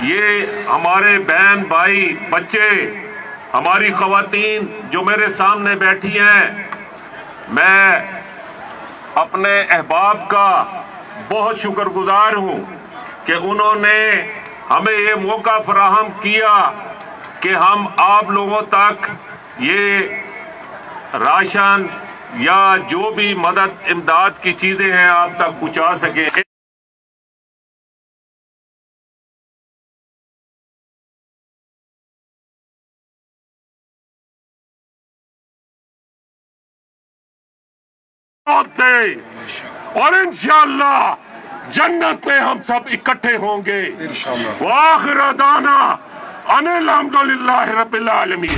ये हमारे बहन भाई बच्चे, हमारी ख़वातीन जो मेरे सामने बैठी हैं, मैं अपने अहबाब का बहुत शुक्रगुजार हूँ कि उन्होंने हमें ये मौका फराहम किया कि हम आप लोगों तक ये राशन या जो भी मदद इमदाद की चीज़ें हैं आप तक पहुँचा सकें। और इंशाअल्लाह जन्नत में हम सब इकट्ठे होंगे। वाखिर दाना अनिल हम्दुलिल्लाह रब्बिल आलमीन।